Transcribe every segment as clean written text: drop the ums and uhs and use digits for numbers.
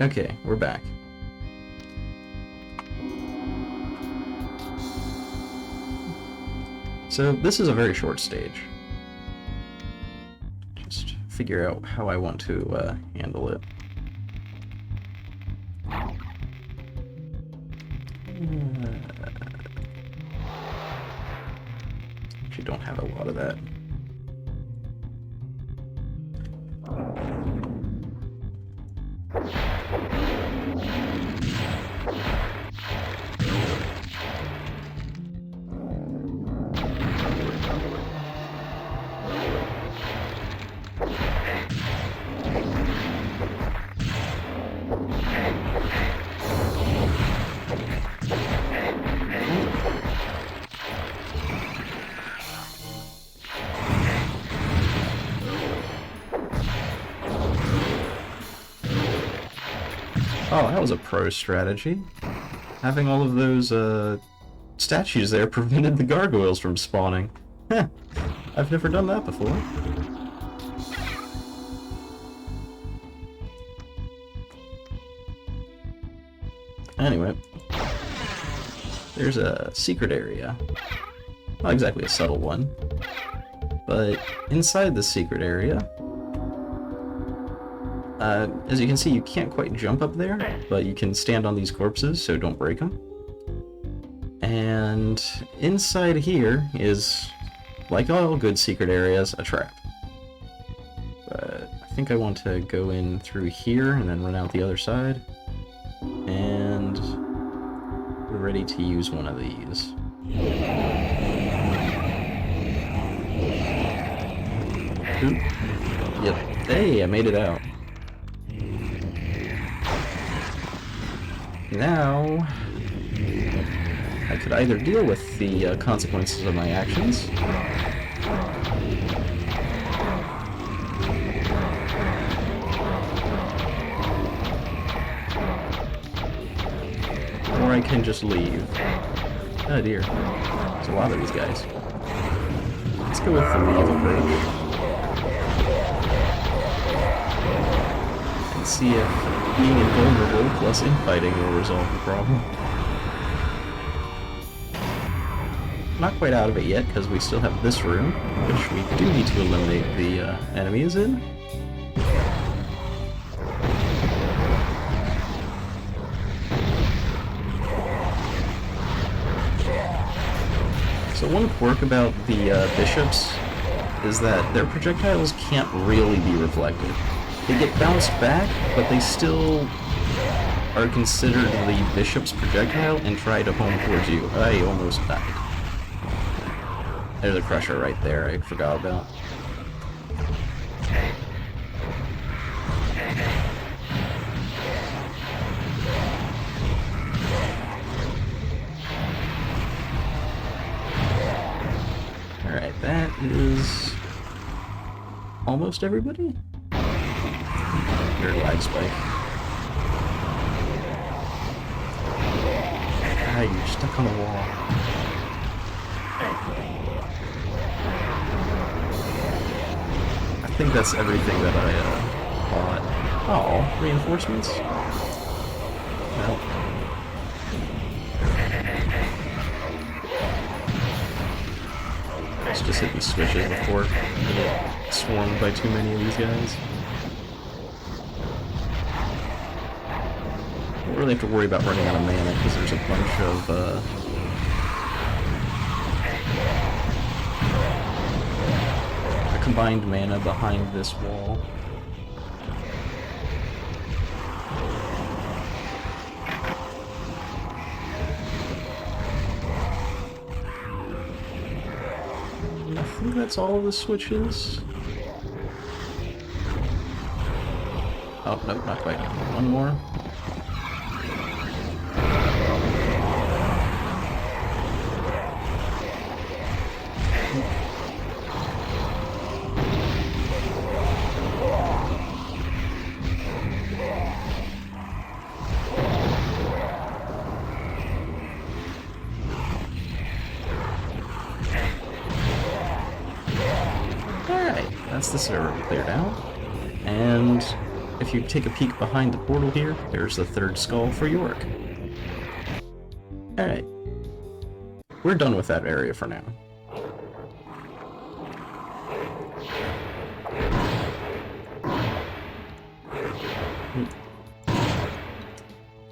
Okay, we're back. So this is a very short stage. Just figure out how I want to handle it. Actually don't have a lot of that. Oh, that was a pro strategy. Having all of those statues there prevented the gargoyles from spawning. Heh, I've never done that before. Anyway, there's a secret area. Not exactly a subtle one, but inside the secret area, as you can see, you can't quite jump up there, but you can stand on these corpses, so don't break them. And inside here is, like all good secret areas, a trap. But I think I want to go in through here and then run out the other side. And we're ready to use one of these. Oop. Yep. Hey, I made it out. Now, I could either deal with the consequences of my actions, or I can just leave. Oh dear, there's a lot of these guys. Let's go with the leave approach. And see if being invulnerable plus infighting will resolve the problem. Not quite out of it yet, because we still have this room, which we do need to eliminate the enemies in. So one quirk about the bishops is that their projectiles can't really be reflected. They get bounced back, but they still are considered the bishop's projectile and try to home towards you. I almost died. There's a crusher right there I forgot about. Alright, that is almost everybody? Your lag spike. Ah, you're stuck on the wall. I think that's everything that I bought. Oh, reinforcements? Well. Let's just hit these switches before I get swarmed by too many of these guys. Don't really have to worry about running out of mana because there's a bunch of a combined mana behind this wall. I think that's all the switches. Oh, nope, not quite. One more. That's the server cleared out. And if you take a peek behind the portal here, there's the third skull for Yorick. Alright. We're done with that area for now.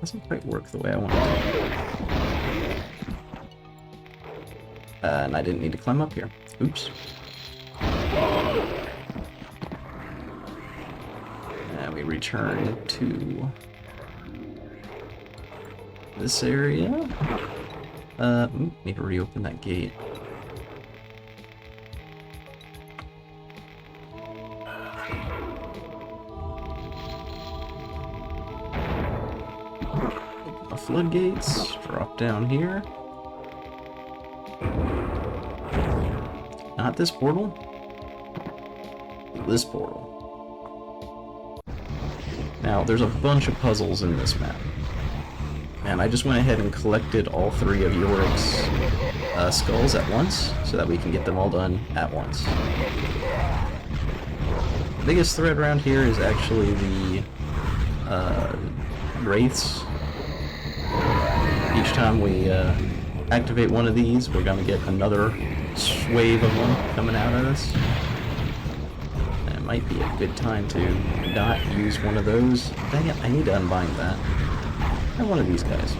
Doesn't quite work the way I want it to. And I didn't need to climb up here. Oops. And we return to this area. Need to reopen that gate. Open the floodgates, drop down here. Not this portal. This portal. Now, there's a bunch of puzzles in this map. And I just went ahead and collected all 3 of Yorick's skulls at once, so that we can get them all done at once. The biggest threat around here is actually the wraiths. Each time we activate one of these, we're going to get another wave of them coming out at us. And it might be a good time to not use one of those. Dang it, I need to unbind that. Or one of these guys.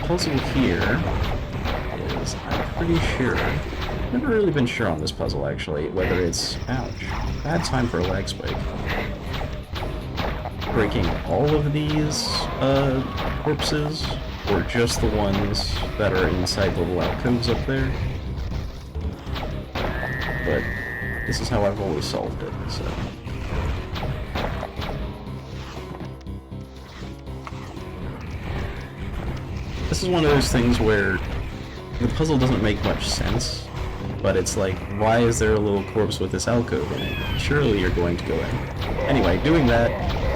Puzzle here is, I'm pretty sure, never really been sure on this puzzle actually, whether it's, ouch, bad time for a lag spike, breaking all of these corpses, or just the ones that are inside the little alcoves up there. But this is how I've always solved it, so. This is one of those things where the puzzle doesn't make much sense, but it's like, why is there a little corpse with this alcove in it? Surely you're going to go in. Anyway, doing that,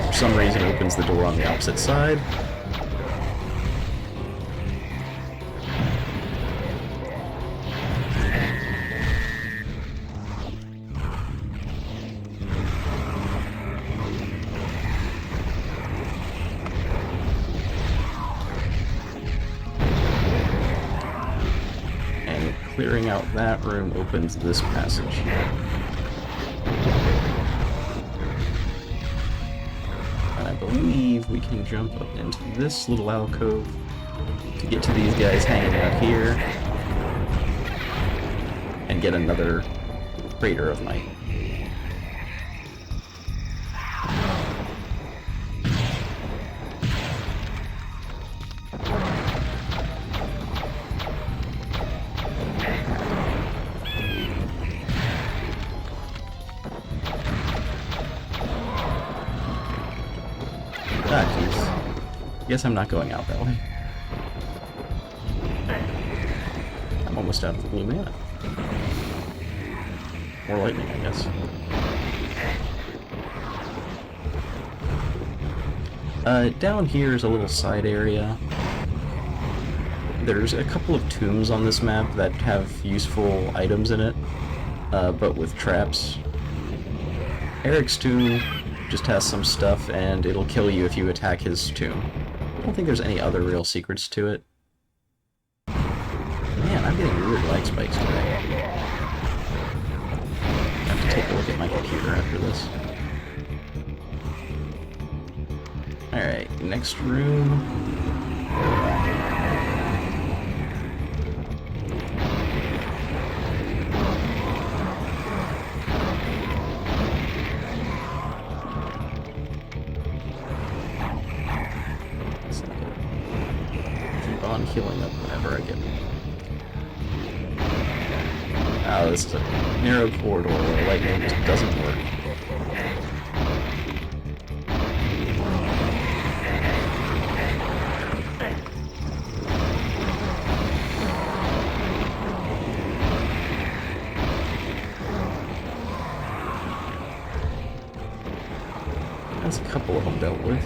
for some reason, opens the door on the opposite side. Clearing out that room opens this passage here. And I believe we can jump up into this little alcove to get to these guys hanging out here and get another Crater of Night. Ah, jeez. Guess I'm not going out that way. I'm almost out of the blue mana. More lightning, I guess. Down here is a little side area. There's a couple of tombs on this map that have useful items in it, but with traps. Eric's tomb just has some stuff, and it'll kill you if you attack his tomb. I don't think there's any other real secrets to it. Man, I'm getting weird lag spikes today. I have to take a look at my computer after this. Alright, next room. on healing up whenever I get... Oh, this is a narrow corridor where lightning just doesn't work. That's a couple of them dealt with.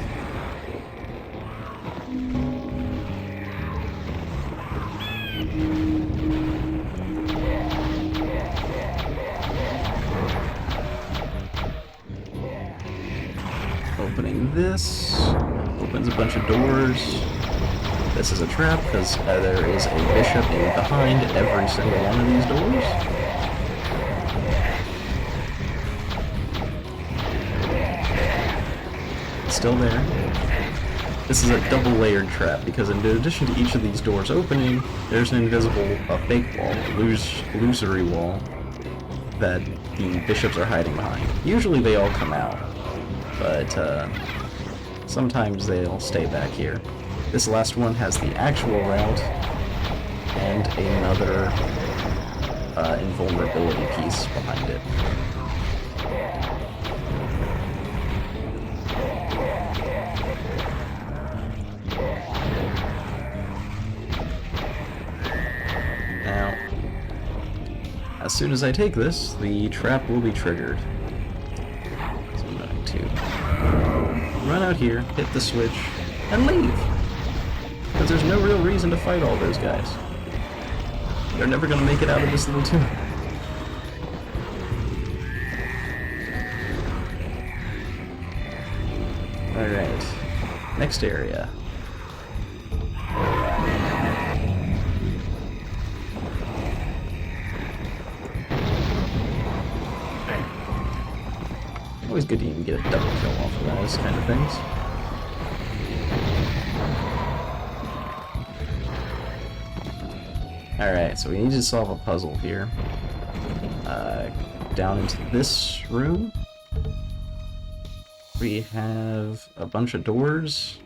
Opening this opens a bunch of doors. This is a trap because there is a bishop in behind every single one of these doors. Still there. This is a double layered trap because in addition to each of these doors opening, there's an invisible, fake wall, illusory wall that the bishops are hiding behind. Usually they all come out, but sometimes they'll stay back here. This last one has the actual route and another invulnerability piece behind it. Now, as soon as I take this, the trap will be triggered. So I'm going to run out here, hit the switch, and leave! Because there's no real reason to fight all those guys. They're never going to make it out of this little tomb. Alright, next area. Always good to even get a double kill off of those kind of things. Alright, so we need to solve a puzzle here. Down into this room. We have a bunch of doors.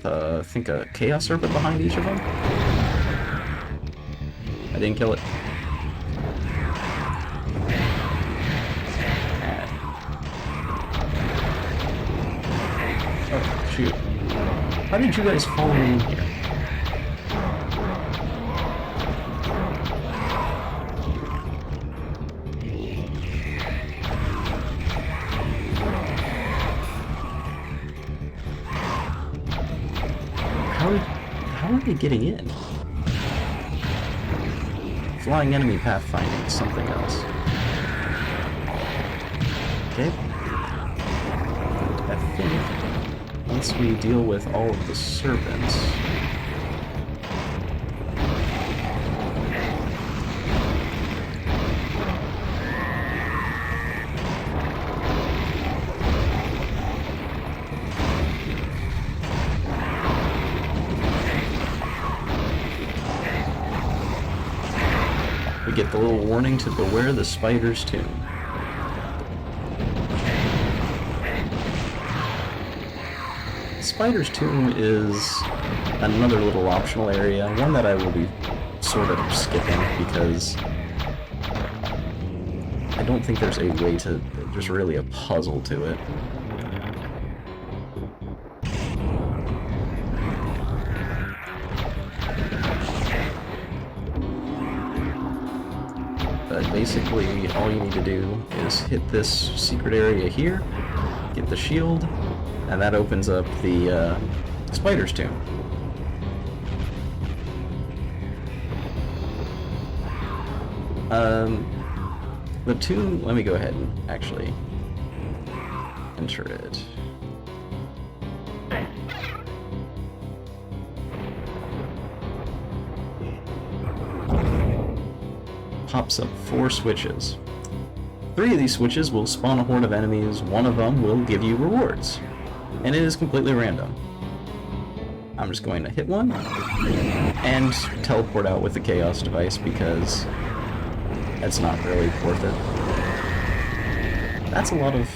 I think a Chaos Serpent behind each of them. I didn't kill it. Oh, shoot. How did you guys follow me in here? How are they getting in? Flying enemy pathfinding is something else. Okay. I think once we deal with all of the serpents... we get the little warning to beware the spider's tomb. Spider's tomb is another little optional area, one that I will be sort of skipping because I don't think there's a way to, there's really a puzzle to it. But basically, all you need to do is hit this secret area here, get the shield, and that opens up the spider's tomb. The tomb, let me go ahead and actually enter it. Pops up 4 switches. 3 of these switches will spawn a horde of enemies, 1 of them will give you rewards. And it is completely random. I'm just going to hit one and teleport out with the Chaos device because that's not really worth it. That's a lot of...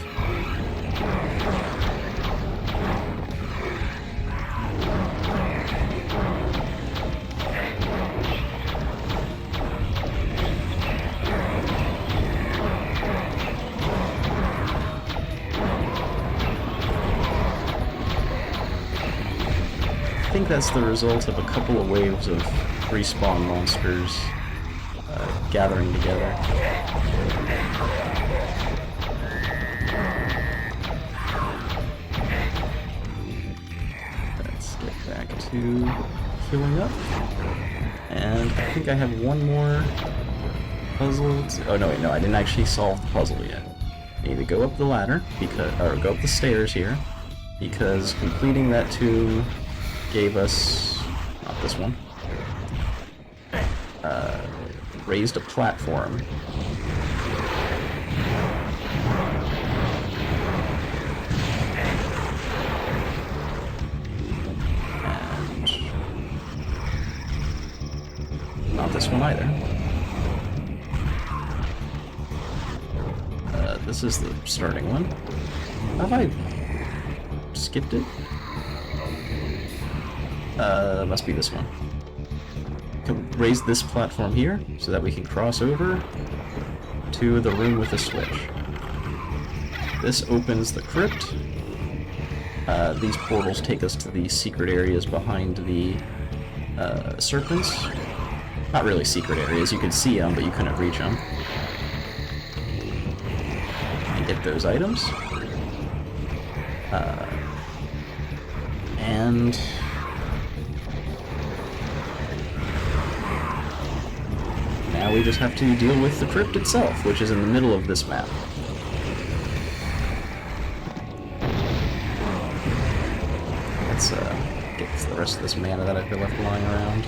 that's the result of a couple of waves of respawn monsters gathering together. Let's get back to healing up. And I think I have one more puzzle. Oh no, wait, no, I didn't actually solve the puzzle yet. I need to go up the ladder, or go up the stairs here, because completing that tomb gave us, not this one, raised a platform. And not this one either. This is the starting one. Have I skipped it? Must be this one. Raise this platform here so that we can cross over to the room with the switch. This opens the crypt. These portals take us to the secret areas behind the serpents. Not really secret areas, you could see them, but you couldn't reach them. Get those items. And now we just have to deal with the crypt itself, which is in the middle of this map. Let's get the rest of this mana that I've been left lying around.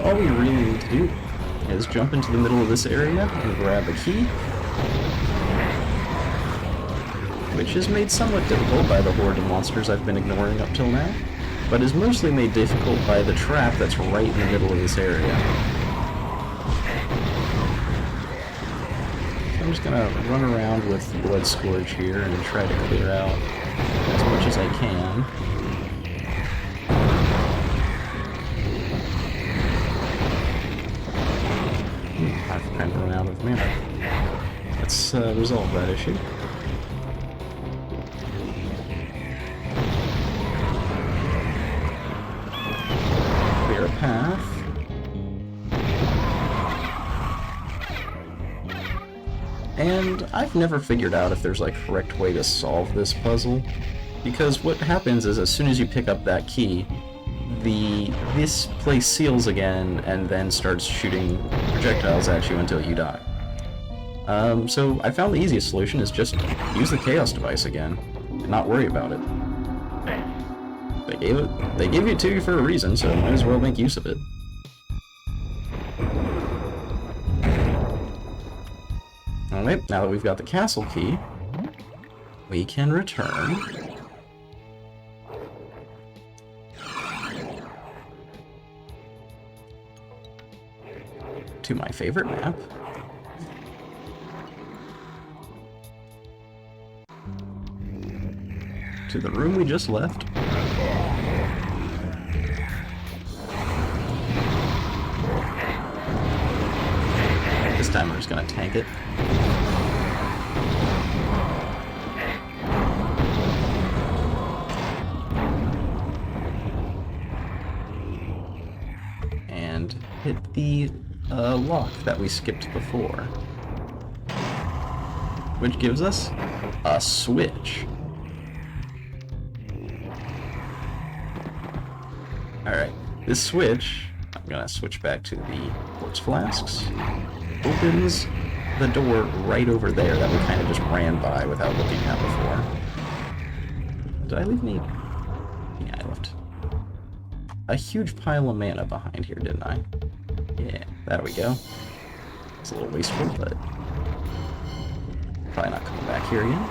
All we really need to do is jump into the middle of this area and grab a key, which is made somewhat difficult by the horde of monsters I've been ignoring up till now, but is mostly made difficult by the trap that's right in the middle of this area. So I'm just gonna run around with Blood Scourge here and try to clear out as much as I can. I've kind of run out of mana. Let's resolve that issue. Clear a path. And I've never figured out if there's like a correct way to solve this puzzle, because what happens is as soon as you pick up that key, this place seals again and then starts shooting projectiles at you until you die. So I found the easiest solution is just use the Chaos device again and not worry about it. They gave it to you for a reason, so might as well make use of it. Alright, now that we've got the castle key, we can return to my favorite map. To the room we just left. This time we're just gonna tank it. And hit the lock that we skipped before, which gives us a switch. Alright, this switch, I'm gonna switch back to the quartz flasks, opens the door right over there that we kind of just ran by without looking at before. Did I leave any? Yeah, I left a huge pile of mana behind here, didn't I? Yeah, there we go. It's a little wasteful, but probably not coming back here again.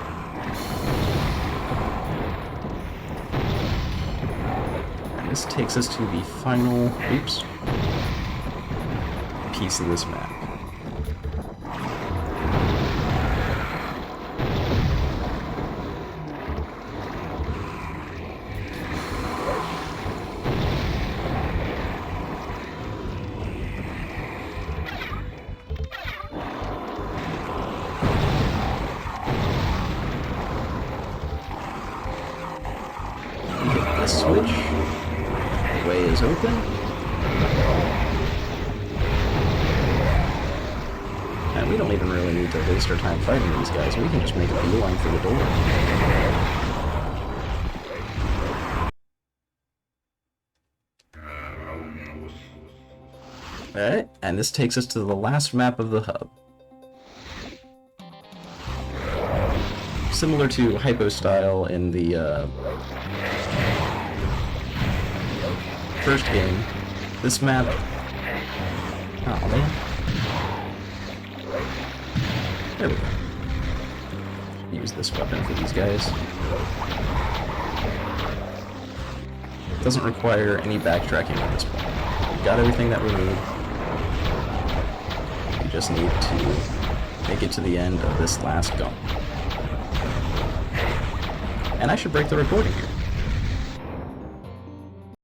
And this takes us to the final, piece of this map. the switch. The way is open. And we don't even really need to waste our time fighting these guys. We can just make a beeline for the door. Alright, and this takes us to the last map of the hub. Similar to Hypo style in the first game, this map... Oh man. There we go. Use this weapon for these guys. Doesn't require any backtracking at this point. We've got everything that we need. We just need to make it to the end of this last gump. And I should break the recording here.